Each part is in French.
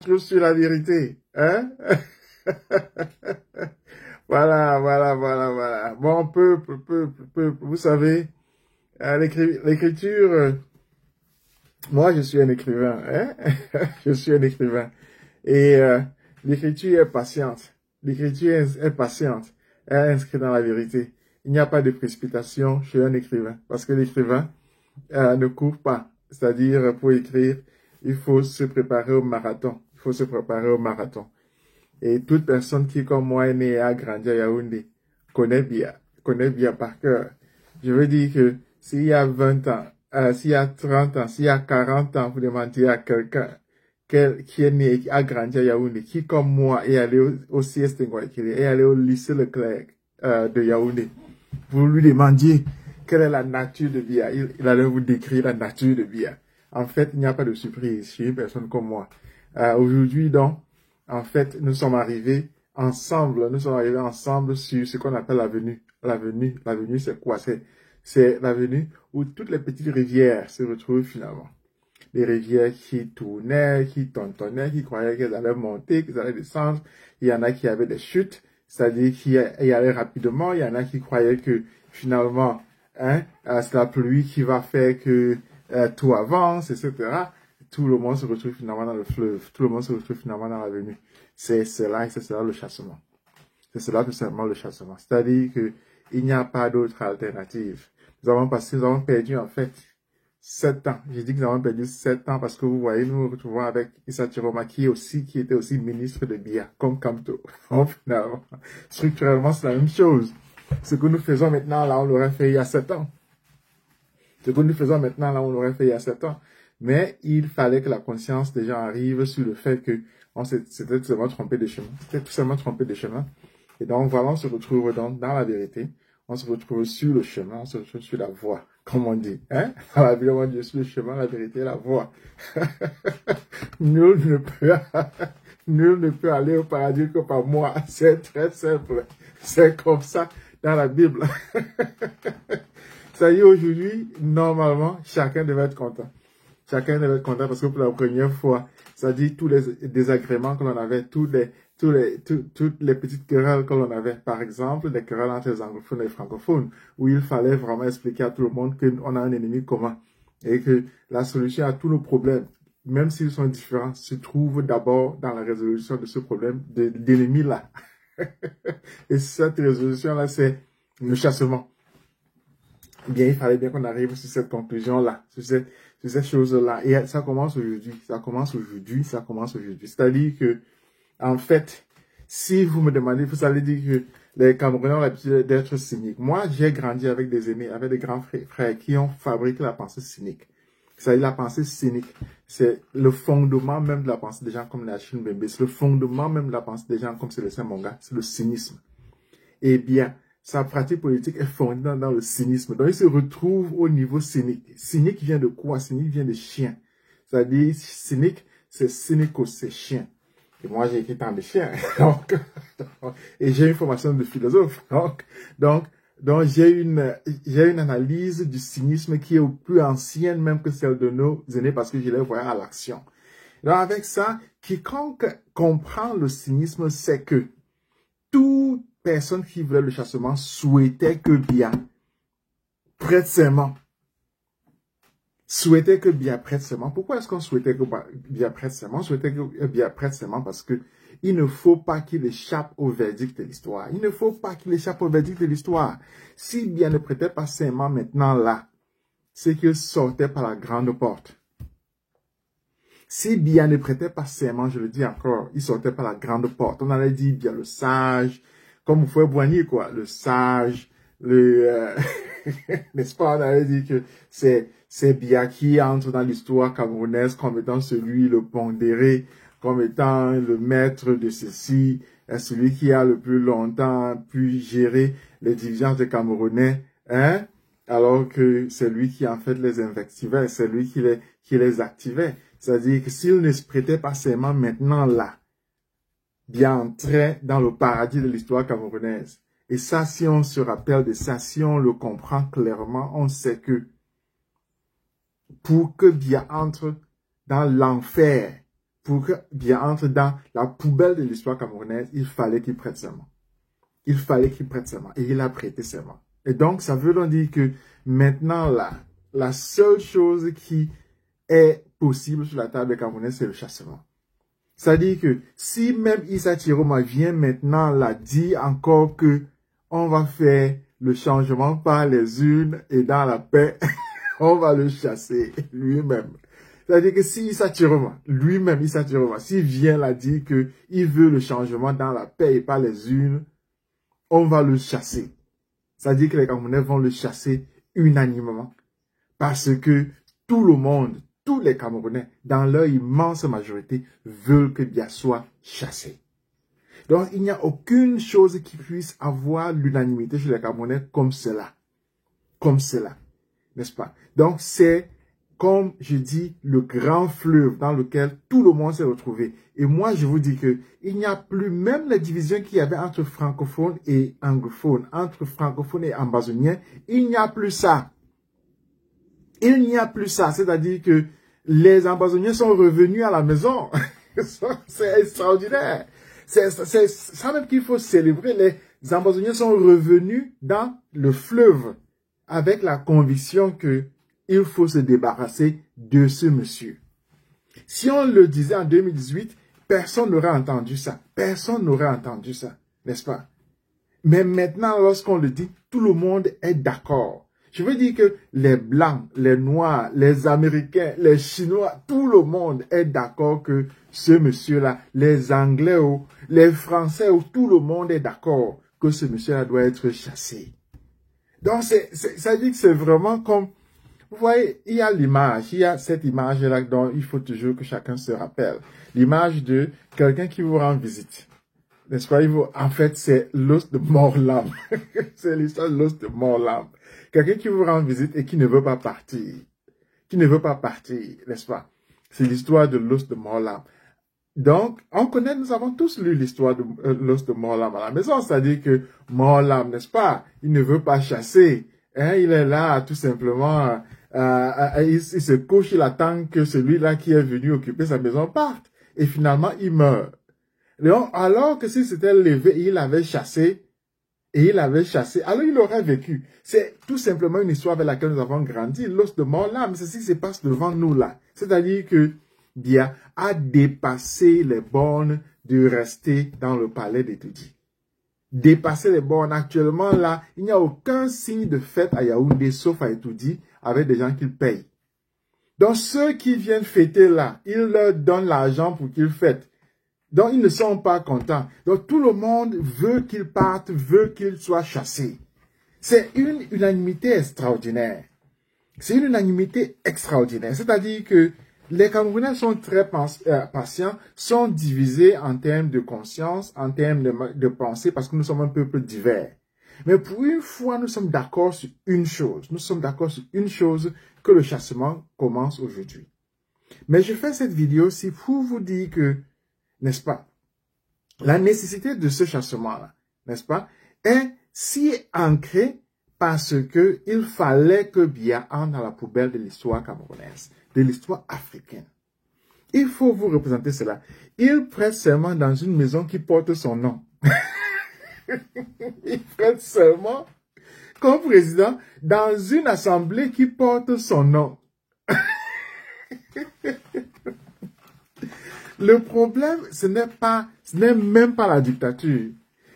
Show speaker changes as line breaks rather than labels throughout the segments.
Je suis la vérité, hein? Voilà. Bon, peuple, vous savez, l'écriture, moi je suis un écrivain, hein? Je suis un écrivain. Et l'écriture est patiente. L'écriture est patiente. Elle est inscrite dans la vérité. Il n'y a pas de précipitation chez un écrivain. Parce que l'écrivain ne court pas. C'est-à-dire, pour écrire, il faut se préparer au marathon. Il faut se préparer au marathon. Et toute personne qui, comme moi, est née et a grandi à Yaoundé, connaît bien par cœur. Je veux dire que s'il y a 20 ans, s'il y a 30 ans, s'il y a 40 ans, vous demandez à quelqu'un qui est né et qui a grandi à Yaoundé, qui, comme moi, est allé au CST Ngouaikele, est allé au lycée Leclerc de Yaoundé, vous lui demandiez quelle est la nature de Bia, il allait vous décrire la nature de Bia. En fait, il n'y a pas de surprise chez une personne comme moi. Aujourd'hui, donc, en fait, nous sommes arrivés ensemble sur ce qu'on appelle l'avenue. L'avenue, c'est quoi? C'est l'avenue où toutes les petites rivières se retrouvent finalement. Les rivières qui tournaient, qui tontonnaient, qui croyaient qu'elles allaient monter, qu'elles allaient descendre. Il y en a qui avaient des chutes, c'est-à-dire qui allaient rapidement. Il y en a qui croyaient que finalement, c'est la pluie qui va faire que tout avance, etc. Tout le monde se retrouve finalement dans le fleuve. Tout le monde se retrouve finalement dans l'avenue. C'est cela et c'est cela le chassement. C'est cela tout simplement le chassement. C'est-à-dire que il n'y a pas d'autre alternative. Nous avons perdu en fait 7 ans. J'ai dit que nous avons perdu 7 ans parce que vous voyez, nous nous retrouvons avec Issa Chiroma qui était aussi ministre de Bia, comme Kamto. Donc finalement, structurellement, c'est la même chose. Ce que nous faisons maintenant, là, on l'aurait fait il y a 7 ans. Ce que nous faisons maintenant, là, on l'aurait fait il y a 7 ans. Mais il fallait que la conscience des gens arrive sur le fait que c'était tout simplement trompé de chemin. C'était tout simplement trompé de chemin. Et donc, voilà, on se retrouve dans la vérité. On se retrouve sur le chemin, on se retrouve sur la voie, comme on dit. Hein? Dans la Bible, on dit sur le chemin, la vérité, la voie. Nul ne peut aller au paradis que par moi. C'est très simple. C'est comme ça dans la Bible. Ça y est, aujourd'hui, normalement, chacun devait être content. Chacun devait être content parce que pour la première fois, ça dit tous les désagréments que l'on avait, toutes les petites querelles que l'on avait. Par exemple, les querelles entre les anglophones et les francophones, où il fallait vraiment expliquer à tout le monde qu'on a un ennemi commun. Et que la solution à tous nos problèmes, même s'ils sont différents, se trouve d'abord dans la résolution de ce problème d'ennemi-là. Et cette résolution-là, c'est le chassement. Bien, il fallait bien qu'on arrive sur cette conclusion-là, sur cette chose-là. Et ça commence aujourd'hui. C'est-à-dire que, en fait, si vous me demandez, vous allez dire que les Camerounais ont l'habitude d'être cyniques. Moi, j'ai grandi avec des aînés, avec des grands frères qui ont fabriqué la pensée cynique. C'est-à-dire la pensée cynique. C'est le fondement même de la pensée des gens comme Nachin Bembe. C'est le fondement même de la pensée des gens comme Célestin Monga. C'est le cynisme. Eh bien, sa pratique politique est fondée dans le cynisme. Donc, il se retrouve au niveau cynique. Cynique vient de quoi? Cynique vient de chien. C'est-à-dire, cynique, c'est cynico, c'est chien. Et moi, j'ai écrit tant de chiens. Et j'ai une formation de philosophe. Donc, j'ai une analyse du cynisme qui est plus ancienne même que celle de nos aînés parce que je les voyais à l'action. Donc, avec ça, quiconque comprend le cynisme sait que toute personne qui voulait le chassement souhaitait que Bia prête serment. Pourquoi est-ce qu'on souhaitait que Bia prête serment? On souhaitait que Bia prête serment parce que il ne faut pas qu'il échappe au verdict de l'histoire. Il ne faut pas qu'il échappe au verdict de l'histoire. Si Bia ne prêtait pas serment maintenant là, c'est qu'il sortait par la grande porte. Si Bia ne prêtait pas serment, je le dis encore, il sortait par la grande porte. On allait dire Bia le sage, comme Fouet Boigny, quoi, le sage, n'est-ce pas, on allait dire que c'est Bia qui entre dans l'histoire camerounaise comme étant celui le pondéré, comme étant le maître de ceci, celui qui a le plus longtemps pu gérer les dirigeants des Camerounais, hein, alors que c'est lui qui en fait les invectivait, c'est lui qui les activait. C'est-à-dire que s'il ne se prêtait pas serment maintenant là, Bia entrait dans le paradis de l'histoire camerounaise. Et ça, si on se rappelle de ça, si on le comprend clairement, on sait que pour que Bia entre dans l'enfer pour que Biya entre dans la poubelle de l'histoire camerounaise, il fallait qu'il prête serment. Il fallait qu'il prête serment. Et il a prêté serment. Et donc, ça veut donc dire que maintenant, là, la seule chose qui est possible sur la table des Camerounais, c'est le chassement. C'est-à-dire que si même Issa Chiroma vient maintenant là dire encore que on va faire le changement par les urnes et dans la paix, on va le chasser lui-même. C'est-à-dire que si Issa Chiroma, lui-même Issa Chiroma, s'il vient là dire que il veut le changement dans la paix et par les urnes, on va le chasser. C'est-à-dire que les Camerounais vont le chasser unanimement. Parce que tout le monde, tous les Camerounais, dans leur immense majorité, veulent que Biya soit chassé. Donc, il n'y a aucune chose qui puisse avoir l'unanimité chez les Camerounais comme cela. Comme cela. N'est-ce pas? Donc, c'est, comme je dis, le grand fleuve dans lequel tout le monde s'est retrouvé. Et moi, je vous dis que il n'y a plus même les divisions qu'il y avait entre francophones et anglophones, entre francophones et ambazoniens. Il n'y a plus ça. Il n'y a plus ça. C'est-à-dire que les ambazoniens sont revenus à la maison. C'est extraordinaire. C'est ça même qu'il faut célébrer. Les ambazoniens sont revenus dans le fleuve avec la conviction que il faut se débarrasser de ce monsieur. Si on le disait en 2018, personne n'aurait entendu ça. Personne n'aurait entendu ça, n'est-ce pas? Mais maintenant, lorsqu'on le dit, tout le monde est d'accord. Je veux dire que les Blancs, les Noirs, les Américains, les Chinois, tout le monde est d'accord que ce monsieur-là, les Anglais ou les Français ou tout le monde est d'accord que ce monsieur-là doit être chassé. Donc, ça dit que c'est vraiment comme, vous voyez, il y a l'image, il y a cette image-là dont il faut toujours que chacun se rappelle. L'image de quelqu'un qui vous rend visite. N'est-ce pas? En fait, c'est l'os de mort-l'âme. C'est l'histoire de l'os de mort-l'âme. Quelqu'un qui vous rend visite et qui ne veut pas partir. Qui ne veut pas partir, n'est-ce pas? C'est l'histoire de l'os de mort-l'âme. Donc, on connaît, nous avons tous lu l'histoire de l'os de mort-l'âme à la maison. C'est-à-dire que mort-l'âme, n'est-ce pas? Il ne veut pas chasser. Hein? Il est là, tout simplement. Il se couche, il attend que celui-là qui est venu occuper sa maison parte. Et finalement, il meurt. Donc, alors que s'il s'était levé et il avait chassé, alors il aurait vécu. C'est tout simplement une histoire avec laquelle nous avons grandi. L'os de mort-l'âme, c'est ce qui se passe devant nous là. C'est-à-dire que Biya a dépassé les bornes de rester dans le palais d'Etoudi. Dépasser les bornes. Actuellement là, il n'y a aucun signe de fête à Yaoundé, sauf à Etoudi, avec des gens qu'il paye. Donc ceux qui viennent fêter là, il leur donne l'argent pour qu'ils fêtent. Donc, ils ne sont pas contents. Donc, tout le monde veut qu'ils partent, veut qu'ils soient chassés. C'est une unanimité extraordinaire. C'est une unanimité extraordinaire. C'est-à-dire que les Camerounais sont très patients, sont divisés en termes de conscience, en termes de pensée, parce que nous sommes un peuple divers. Mais pour une fois, nous sommes d'accord sur une chose. Nous sommes d'accord sur une chose, que le chassement commence aujourd'hui. Mais je fais cette vidéo aussi pour vous dire que, n'est-ce pas, la nécessité de ce chassement-là, n'est-ce pas, est si ancrée parce que il fallait que Biya entre dans la poubelle de l'histoire camerounaise, de l'histoire africaine. Il faut vous représenter cela. Il prête serment dans une maison qui porte son nom. Il prête serment comme président dans une assemblée qui porte son nom. Le problème, ce n'est même pas la dictature.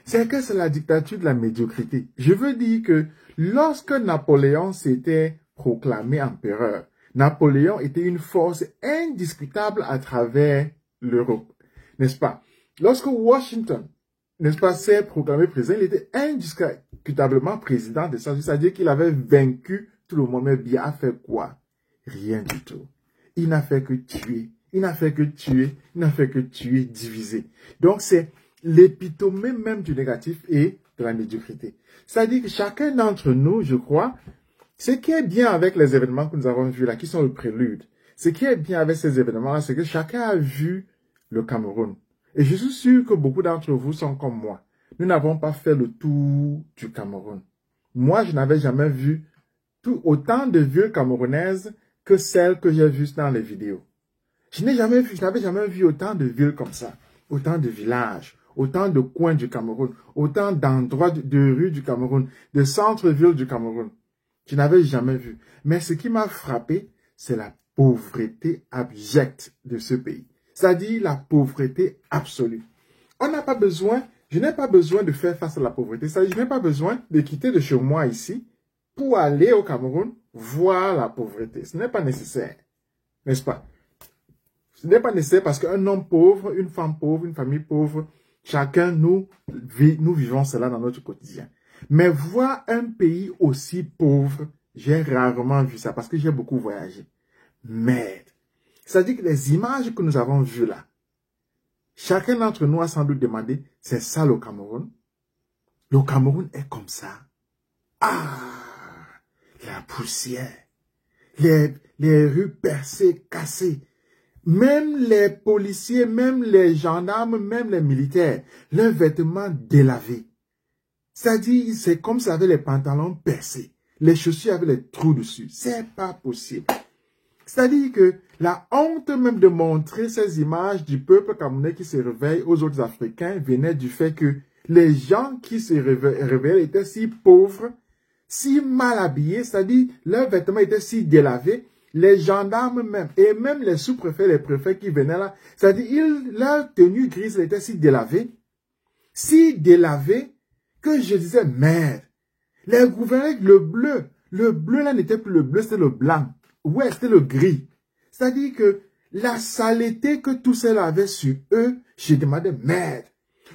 C'est que c'est la dictature de la médiocrité. Je veux dire que lorsque Napoléon s'était proclamé empereur, Napoléon était une force indiscutable à travers l'Europe. N'est-ce pas? Lorsque Washington, n'est-ce pas, s'est proclamé président, il était indiscutablement président de ça. C'est-à-dire qu'il avait vaincu tout le monde. Mais Biya a fait quoi? Rien du tout. Il n'a fait que tuer. Il n'a fait que tuer, il n'a fait que tuer, diviser. Donc, c'est l'épitome même du négatif et de la médiocrité. C'est-à-dire que chacun d'entre nous, je crois, ce qui est bien avec les événements que nous avons vus là, qui sont le prélude, ce qui est bien avec ces événements-là, c'est que chacun a vu le Cameroun. Et je suis sûr que beaucoup d'entre vous sont comme moi. Nous n'avons pas fait le tour du Cameroun. Moi, je n'avais jamais vu autant de villes camerounaises que celles que j'ai vues dans les vidéos. Je n'avais jamais vu autant de villes comme ça, autant de villages, autant de coins du Cameroun, autant d'endroits de rues du Cameroun, de centres-villes du Cameroun. Je n'avais jamais vu. Mais ce qui m'a frappé, c'est la pauvreté abjecte de ce pays. C'est-à-dire la pauvreté absolue. On n'a pas besoin, je n'ai pas besoin de faire face à la pauvreté. C'est-à-dire, je n'ai pas besoin de quitter de chez moi ici pour aller au Cameroun voir la pauvreté. Ce n'est pas nécessaire. N'est-ce pas? Ce n'est pas nécessaire parce qu'un homme pauvre, une femme pauvre, une famille pauvre, chacun, nous vivons cela dans notre quotidien. Mais voir un pays aussi pauvre, j'ai rarement vu ça parce que j'ai beaucoup voyagé. Merde. C'est-à-dire que les images que nous avons vues là, chacun d'entre nous a sans doute demandé, c'est ça le Cameroun? Le Cameroun est comme ça. Ah, la poussière, les rues percées, cassées. Même les policiers, même les gendarmes, même les militaires, leurs vêtements délavés. C'est-à-dire, c'est comme ça avec les pantalons percés. Les chaussures avaient les trous dessus. C'est pas possible. C'est-à-dire que la honte même de montrer ces images du peuple camerounais qui se réveille aux autres Africains venait du fait que les gens qui se réveillaient étaient si pauvres, si mal habillés, c'est-à-dire leurs vêtements étaient si délavés. Les gendarmes même, et même les sous-préfets, les préfets qui venaient là, c'est-à-dire leur tenue grise était si délavée, que je disais, merde, les gouverneurs, le bleu là n'était plus le bleu, c'était le blanc. Ouais, c'était le gris. C'est-à-dire que la saleté que tous ceux-là avaient sur eux, j'ai demandé, merde.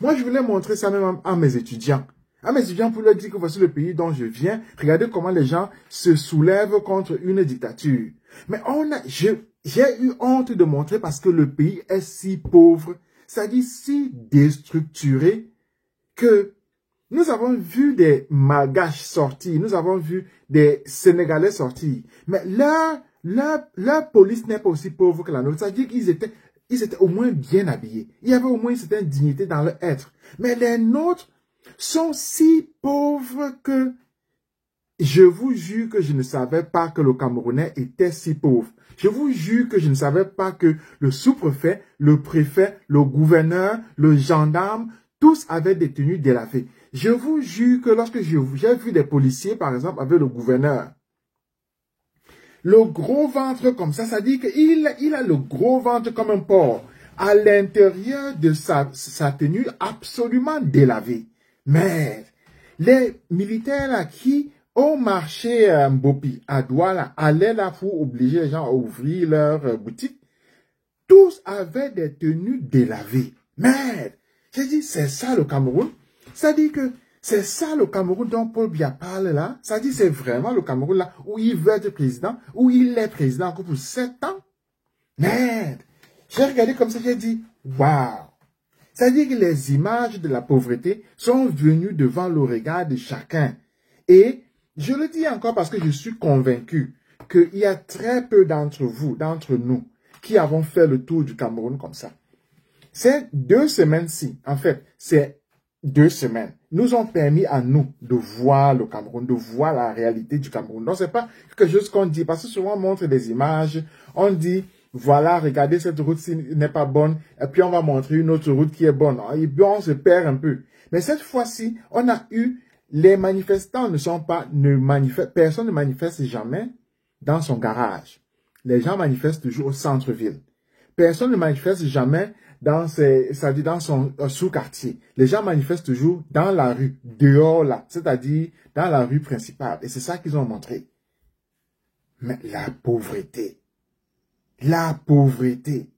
Moi, je voulais montrer ça même à mes étudiants. À mes étudiants pour leur dire que voici le pays dont je viens. Regardez comment les gens se soulèvent contre une dictature. Mais j'ai eu honte de montrer parce que le pays est si pauvre, c'est-à-dire si déstructuré, que nous avons vu des Malgaches sortir, nous avons vu des Sénégalais sortir. Mais leur police n'est pas aussi pauvre que la nôtre. C'est-à-dire qu'ils étaient au moins bien habillés. Il y avait au moins une certaine dignité dans leur être. Mais les nôtres sont si pauvres que je vous jure que je ne savais pas que le Camerounais était si pauvre. Je vous jure que je ne savais pas que le sous-préfet, le préfet, le gouverneur, le gendarme, tous avaient des tenues délavées. Je vous jure que lorsque j'ai vu des policiers, par exemple, avec le gouverneur, le gros ventre comme ça dit qu'il a le gros ventre comme un porc. À l'intérieur de sa tenue absolument délavée. Mais les militaires là qui au marché Mbopi à Douala allaient là pour obliger les gens à ouvrir leur boutique, tous avaient des tenues délavées. Merde! J'ai dit, c'est ça le Cameroun? Ça dit que c'est ça le Cameroun dont Paul Biya parle là? Ça dit, c'est vraiment le Cameroun là où il veut être président, où il est président encore pour 7 ans? Merde! J'ai regardé comme ça, j'ai dit, waouh! C'est-à-dire que les images de la pauvreté sont venues devant le regard de chacun. Et je le dis encore parce que je suis convaincu qu'il y a très peu d'entre vous, d'entre nous, qui avons fait le tour du Cameroun comme ça. Ces 2 semaines-ci, en fait, ces 2 semaines, nous ont permis à nous de voir le Cameroun, de voir la réalité du Cameroun. Donc, c'est pas quelque chose qu'on dit, parce que souvent on montre des images, on dit, voilà, regardez, cette route-ci n'est pas bonne, et puis on va montrer une autre route qui est bonne. Et puis on se perd un peu. Mais cette fois-ci, on a eu, les manifestants personne ne manifeste jamais dans son garage. Les gens manifestent toujours au centre-ville. Personne ne manifeste jamais dans son sous-quartier. Les gens manifestent toujours dans la rue, dehors là, c'est-à-dire dans la rue principale. Et c'est ça qu'ils ont montré. Mais la pauvreté,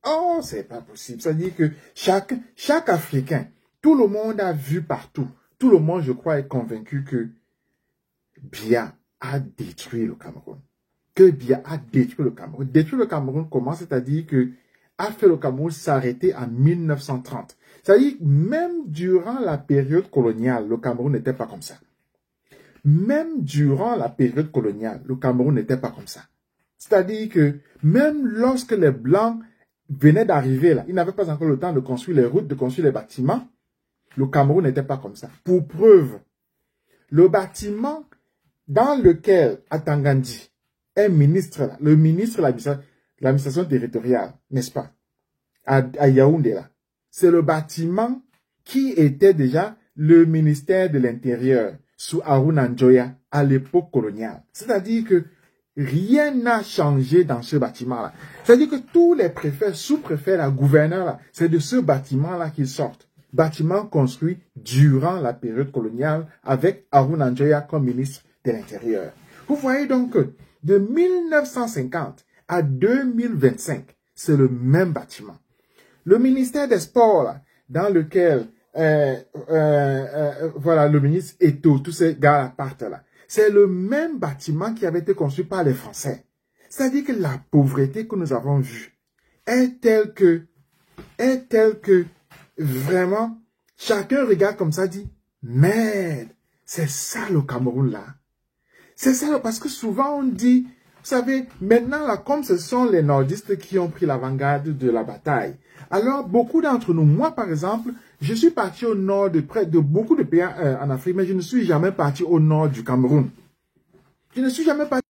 oh, c'est pas possible. C'est-à-dire que chaque Africain, tout le monde a vu partout, tout le monde, je crois, est convaincu que Biya a détruit le Cameroun. Que Biya a détruit le Cameroun. Détruire le Cameroun, comment? C'est-à-dire que a fait le Cameroun s'arrêter en 1930. C'est-à-dire même durant la période coloniale, le Cameroun n'était pas comme ça. Même durant la période coloniale, le Cameroun n'était pas comme ça. C'est-à-dire que même lorsque les Blancs venaient d'arriver là, ils n'avaient pas encore le temps de construire les routes, de construire les bâtiments. Le Cameroun n'était pas comme ça. Pour preuve, le bâtiment dans lequel Atangandi est ministre, là, le ministre de l'administration territoriale, n'est-ce pas, à Yaoundé, là. C'est le bâtiment qui était déjà le ministère de l'Intérieur sous Haruna Njoya à l'époque coloniale. C'est-à-dire que rien n'a changé dans ce bâtiment-là. C'est-à-dire que tous les préfets, sous-préfets, la gouverneurs, là, c'est de ce bâtiment-là qu'ils sortent. Bâtiment construit durant la période coloniale avec Haruna Njoya comme ministre de l'Intérieur. Vous voyez donc que de 1950 à 2025, c'est le même bâtiment. Le ministère des Sports, là, dans lequel voilà, le ministre Eto, tous ces gars partent là, c'est le même bâtiment qui avait été construit par les Français. C'est-à-dire que la pauvreté que nous avons vue est telle que vraiment, chacun regarde comme ça, dit, merde, c'est ça le Cameroun là. C'est ça, parce que souvent on dit, vous savez, maintenant là, comme ce sont les nordistes qui ont pris l'avant-garde de la bataille, alors beaucoup d'entre nous, moi par exemple, je suis parti au nord de près de beaucoup de pays en Afrique, mais je ne suis jamais parti au nord du Cameroun. Je ne suis jamais parti